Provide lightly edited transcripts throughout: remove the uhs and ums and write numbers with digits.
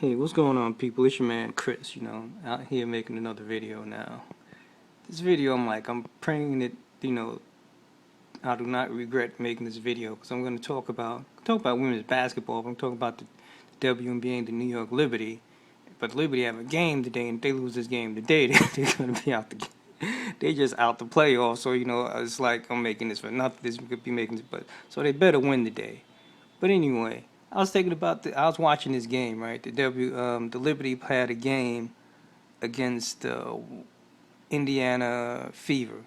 Hey, what's going on, people? It's your man Chris, out here making another video now. This video, I'm praying that, I do not regret making this video because I'm going to talk about women's basketball. I'm going to talk about the WNBA and the New York Liberty. But Liberty have a game today, and if they lose this game today, they're going to be out the game. They just out the playoffs, so, it's like I'm making this for nothing. This could be making this, but so they better win today. But anyway, I was watching this game, right? The Liberty had a game against Indiana Fever,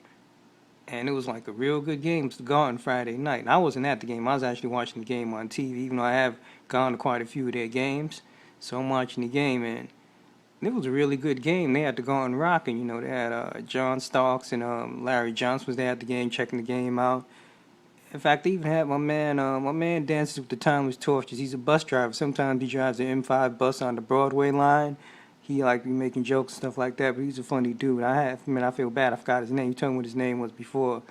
and it was like a real good game. It was gone Friday night. And I wasn't at the game. I was actually watching the game on TV, even though I have gone to quite a few of their games. So I'm watching the game, and it was a really good game. They had to go on rocking. They had John Starks and Larry Johnson was there at the game, checking the game out. In fact, they even had my man dances with the timeless torches. He's a bus driver. Sometimes he drives the M5 bus on the Broadway line. He be making jokes and stuff like that, but he's a funny dude. I feel bad. I forgot his name. You told me what his name was before,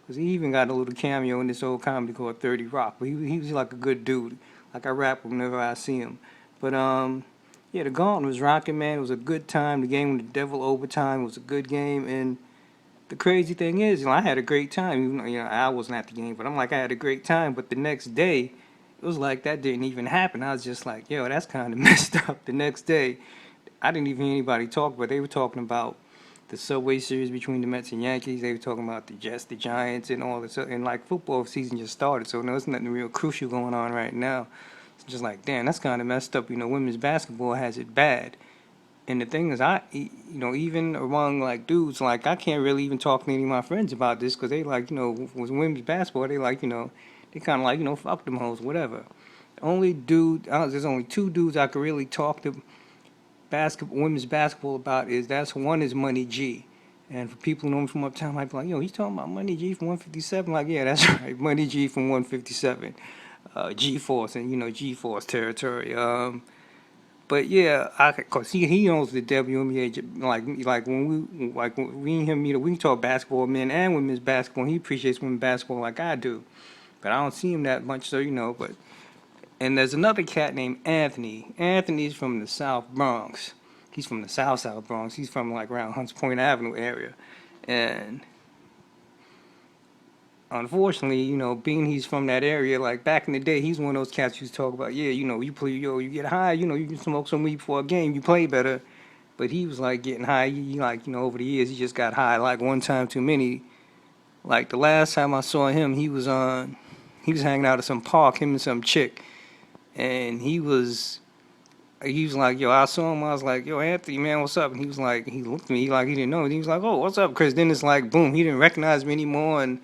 because he even got a little cameo in this old comedy called 30 Rock. But he was like a good dude. Like I rap whenever I see him. But yeah, the Gauntlet was rocking, man. It was a good time. The game with the Devil overtime was a good game, and the crazy thing is, I had a great time. Even though, I wasn't at the game, but I had a great time. But the next day, it was like that didn't even happen. I was just like, yo, that's kind of messed up. The next day, I didn't even hear anybody talk, but they were talking about the Subway Series between the Mets and Yankees. They were talking about the Jets, the Giants, and all this. And football season just started, so there's nothing real crucial going on right now. It's just like, damn, that's kind of messed up. Women's basketball has it bad. And the thing is, even among dudes, I can't really even talk to any of my friends about this because they with women's basketball, they they kind of fuck them hoes, whatever. There's only two dudes I could really talk to women's basketball about. One is Money G. And for people who know me from uptown, might be like, yo, he's talking about Money G from 157. Like, yeah, that's right, Money G from 157, G-Force and G-Force territory. But yeah, cause he owns the WNBA. When we and him meet, we can talk basketball, men and women's basketball. And he appreciates women's basketball like I do, but I don't see him that much. So but and there's another cat named Anthony. Anthony's from the South Bronx. He's from the South Bronx. He's from around Hunts Point Avenue area, and unfortunately, being he's from that area, back in the day, he's one of those cats who talk about, yeah, you play, you get high, you can smoke some weed before a game, you play better. But he was getting high, over the years, he just got high one time too many. The last time I saw him, he was hanging out at some park, him and some chick, and he was like, yo, I saw him, I was like, yo, Anthony, man, what's up? And he was like, he looked at me, he didn't know, and he was like, oh, what's up, Chris? Then it's boom, he didn't recognize me anymore, and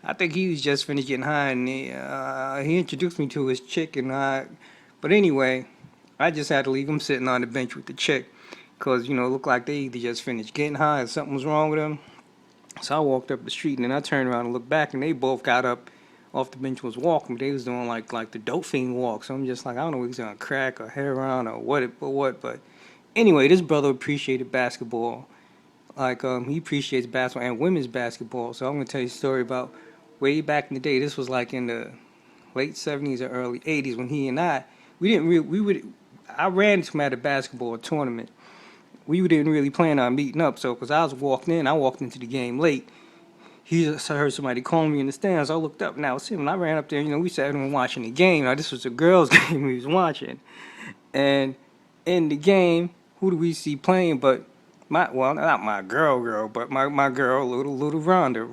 I think he was just finished getting high, and he introduced me to his chick, but anyway, I just had to leave him sitting on the bench with the chick, because, it looked like they either just finished getting high or something was wrong with them. So I walked up the street, and then I turned around and looked back, and they both got up off the bench and was walking, but they was doing like the dope fiend walk, so I'm just like, I don't know if he's on crack or heroin or what, but anyway, this brother appreciated basketball. He appreciates basketball and women's basketball, so I'm going to tell you a story about way back in the day. This was in the late 70s or early 80s when he and I ran into him at a basketball tournament. We didn't really plan on meeting up, so because I walked into the game late. I heard somebody calling me in the stands. I looked up, and that was him, and I ran up there. We sat and watching the game. Now, this was a girls' game we was watching. And in the game, who do we see playing but not my girl, but my girl, little Rhonda.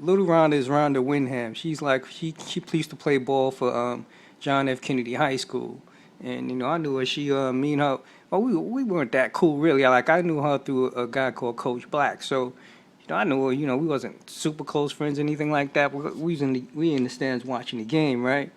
Little Rhonda is Rhonda Wyndham. She's she used to play ball for John F. Kennedy High School, and I knew her. She me and her. Well, we weren't that cool really. I knew her through a guy called Coach Black. So I knew her. We wasn't super close friends or anything like that. But we in the stands watching the game, right?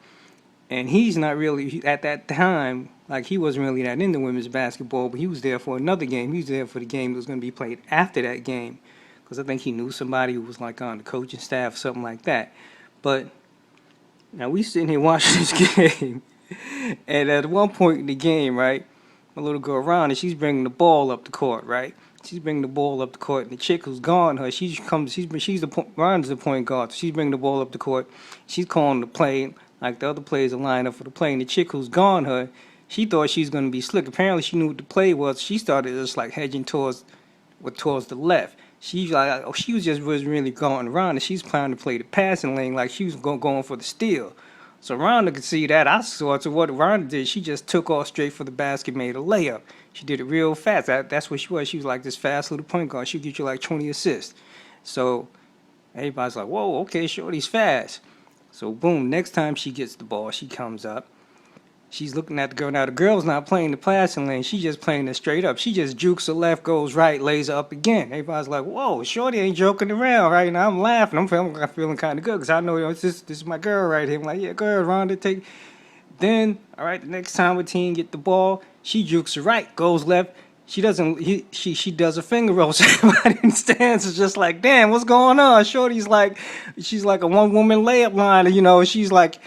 And he's not really at that time. He wasn't really that into women's basketball, but he was there for another game. He was there for the game that was going to be played after that game, because I think he knew somebody who was on the coaching staff or something like that. But now we sitting here watching this game, and at one point in the game, right, my little girl Rhonda, she's bringing the ball up the court, right? She's bringing the ball up the court, and the chick who's guarding her, Rhonda's the point guard, so she's bringing the ball up the court. She's calling the play, the other players are lined up for the play, and the chick who's guarding her, she thought she was gonna be slick. Apparently, she knew what the play was. She started just like hedging towards the left. She was just was really going around, and she's planning to play the passing lane like she was going for the steal. So Rhonda could see that. I saw it. So what Rhonda did, she just took off straight for the basket, made a layup. She did it real fast. That's what she was. She was like this fast little point guard. She'd get you like 20 assists. So everybody's like, whoa, okay, Shorty's fast. So boom, next time she gets the ball, she comes up. She's looking at the girl. Now the girl's not playing the passing lane. She's just playing it straight up. She just jukes her left, goes right, lays her up again. Everybody's like, whoa, Shorty ain't joking around right now. I'm laughing. I'm feeling kind of good because I know this is my girl right here. I'm like, yeah, girl, Rhonda, take. Then, all right, the next time a team get the ball, she jukes her right, goes left. She doesn't. She does a finger roll. So everybody in the stands is just like, damn, what's going on? Shorty's like, she's like a one woman layup line. She's like.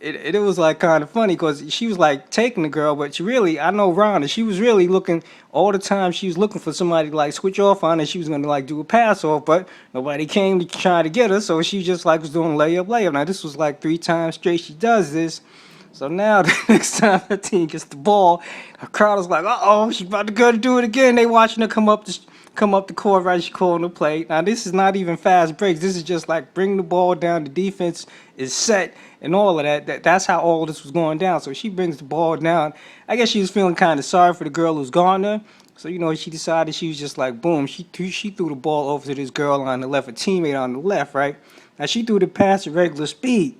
It was like kind of funny because she was like taking the girl, but I know Rhonda, she was really looking all the time. She was looking for somebody to like switch off on, and she was gonna like do a pass off, but nobody came to try to get her, so she just like was doing layup. Now this was like 3 times straight she does this. So now the next time her team gets the ball, her crowd is like, oh, she's about to go to do it again. They watching her come up the court right. She calling the play. Now this is not even fast breaks. This is just like bring the ball down. The defense is set and all of that. That's how all this was going down. So she brings the ball down. I guess she was feeling kind of sorry for the girl who's gone there. So she decided she was just like boom. She threw the ball over to this girl on the left, a teammate on the left, right. Now she threw the pass at regular speed.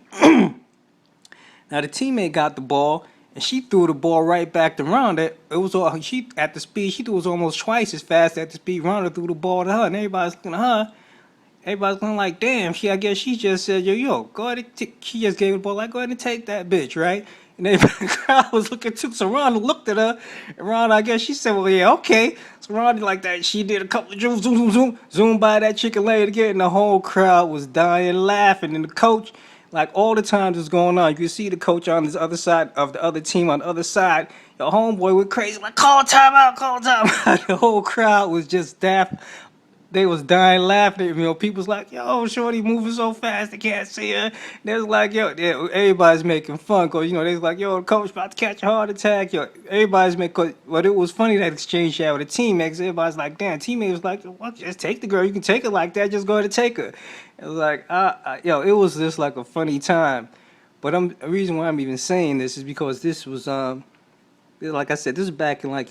Now the teammate got the ball and she threw the ball right back to Rhonda. It was all she at the speed she threw was almost twice as fast at the speed Rhonda threw the ball to her, and everybody's looking at her. Everybody's going like, damn. I guess she just said, yo, go ahead. She just gave the ball like, go ahead and take that bitch, right? And everybody, the crowd was looking too. So Rhonda looked at her, and Rhonda, I guess she said, well, yeah, okay. So Rhonda like that. She did a couple of zoom by that chicken leg again, and the whole crowd was dying laughing. And the coach. Like all the times it's going on, you can see the coach on the other side of the other team on the other side. Your homeboy went crazy, like call timeout, call timeout. The whole crowd was just daft. They was dying laughing. People's like, yo, Shorty moving so fast, they can't see her. They was like, yo, yeah, everybody's making fun because they was like, yo, the coach about to catch a heart attack. Yo, everybody's making. But it was funny that exchange she had with the teammates. Everybody's like, damn, teammate was like, well, just take the girl. You can take her like that. Just go ahead and take her. It was like, it was just like a funny time. But the reason why I'm even saying this is because this was like I said, this is back I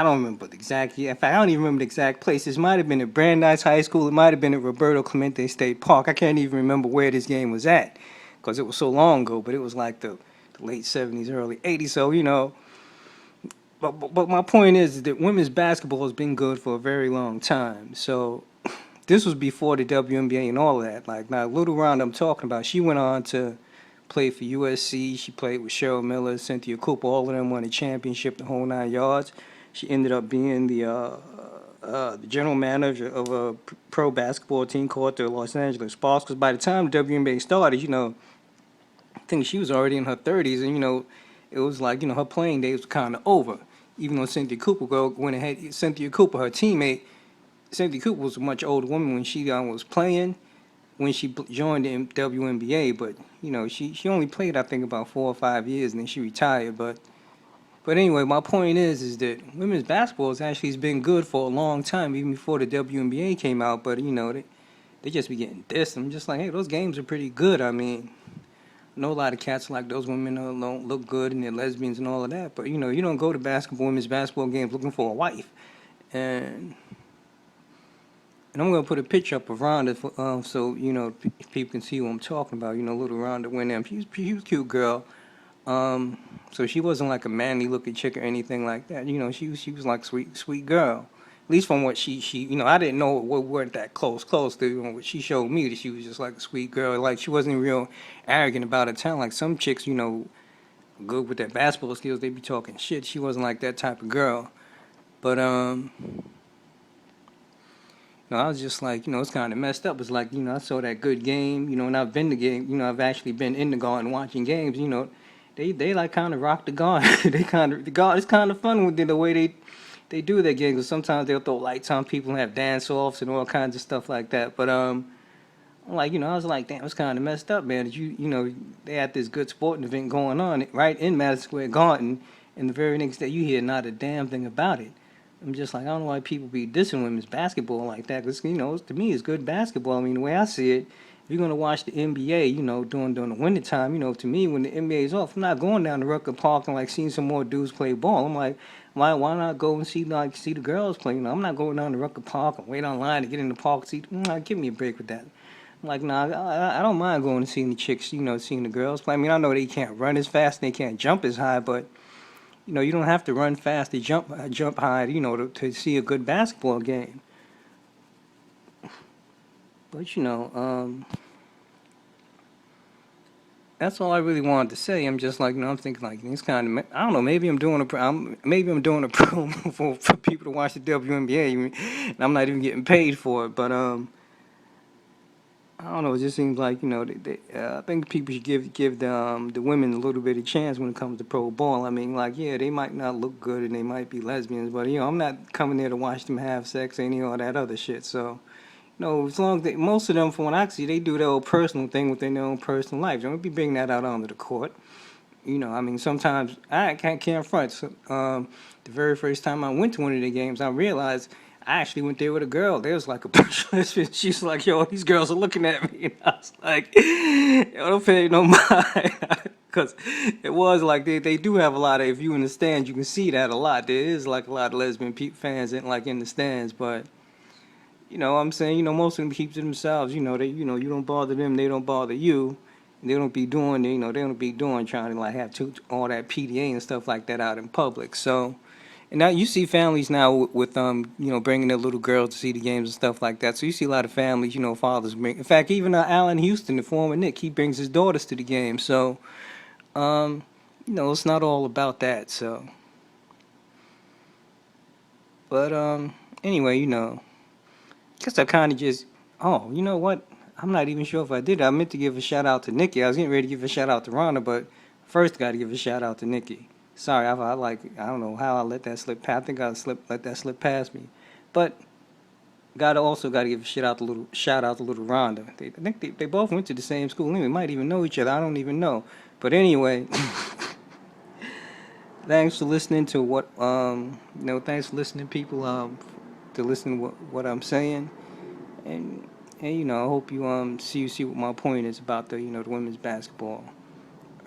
don't remember the exact year. In fact, I don't even remember the exact place. This might have been at Brandeis High School. It might have been at Roberto Clemente State Park. I can't even remember where this game was at because it was so long ago. But it was like the late 70s, early 80s. So, but my point is that women's basketball has been good for a very long time. So this was before the WNBA and all of that. Like now, Little Rhonda I'm talking about, she went on to played for USC. She played with Cheryl Miller, Cynthia Cooper. All of them won a championship, the whole 9 yards. She ended up being the general manager of a pro basketball team called the Los Angeles Sparks. Because by the time the WNBA started, I think she was already in her 30s, and it was like her playing days was kind of over. Even though Cynthia Cooper went ahead, Cynthia Cooper, her teammate, Cynthia Cooper was a much older woman when she was playing. When she joined the WNBA, but she only played I think about 4 or 5 years and then she retired. But anyway, my point is that women's basketball has been good for a long time, even before the WNBA came out. But they just be getting dissed. I'm just like, hey, those games are pretty good. I mean, I know a lot of cats like those women don't look good and they're lesbians and all of that. But you don't go to women's basketball games looking for a wife. And I'm going to put a picture up of Rhonda so, people can see what I'm talking about. Little Rhonda went in. She was a cute girl. So she wasn't like a manly-looking chick or anything like that. She was like sweet girl. At least from what she I didn't know we weren't that close to what she showed me, that she was just like a sweet girl. Like, she wasn't real arrogant about her talent. Like some chicks, good with their basketball skills, they be talking shit. She wasn't like that type of girl. But, I was just like, it's kind of messed up. It's like, I saw that good game, and I've been to game, I've actually been in the garden watching games, they like kind of rock the garden. The garden, it's kind of fun with the way they do their games. Because sometimes they'll throw lights on people and have dance-offs and all kinds of stuff like that. But, I'm like, I was like, damn, it's kind of messed up, man. That they had this good sporting event going on right in Madison Square Garden, and the very next day you hear not a damn thing about it. I'm just like, I don't know why people be dissing women's basketball like that. Because, to me, it's good basketball. I mean, the way I see it, if you're going to watch the NBA, during the winter time, to me, when the NBA is off, I'm not going down to Rucker Park and, like, seeing some more dudes play ball. I'm like, why not go and see the girls play? I'm not going down to Rucker Park and wait online to get in the park. Give me a break with that. I'm like, nah, I don't mind going and seeing the chicks, seeing the girls play. I mean, I know they can't run as fast and they can't jump as high, but you don't have to run fast to jump high, to see a good basketball game. But that's all I really wanted to say. I'm just like, I'm thinking like it's kind of, I don't know, maybe I'm doing a promo for people to watch the WNBA, and I'm not even getting paid for it. But I don't know. It just seems like I think people should give the women a little bit of chance when it comes to pro ball. I mean, like, yeah, they might not look good and they might be lesbians, but I'm not coming there to watch them have sex or any all that other shit. So, as long as most of them, from what I see, they do their own personal thing within their own personal life. Don't be bringing that out onto the court. I mean, sometimes I can't front. So, the very first time I went to one of the games, I realized I actually went there with a girl. There was like a bunch of lesbians. She's like, yo, these girls are looking at me. And I was like, yo, don't pay no mind. Because it was like they do have a lot of, if you in the stands, you can see that a lot. There is like a lot of lesbian fans in the stands. But, I'm saying, most of them keep to themselves. You don't bother them, they don't bother you. They don't be doing, they don't be doing trying to like have all that PDA and stuff like that out in public. So, and now you see families now with bringing their little girls to see the games and stuff like that. So you see a lot of families, fathers bring. In fact, even Allen Houston, the former Knick, he brings his daughters to the game. So, it's not all about that. So, but anyway, guess I kind of just. Oh, you know what? I'm not even sure if I did. I meant to give a shout out to Nikki. I was getting ready to give a shout out to Rhonda, but first got to give a shout out to Nikki. Sorry, I don't know how I let that slip past. I think let that slip past me. But got to give a shout out to little Rhonda. I think they both went to the same school. They might even know each other. I don't even know. But anyway, thanks for listening to thanks for listening, people. To listen to what I'm saying, and I hope you see what my point is about the women's basketball.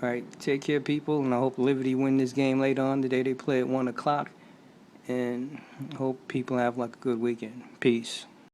All right, take care, people, and I hope Liberty win this game later on today. They play at 1 o'clock, and hope people have like a good weekend. Peace.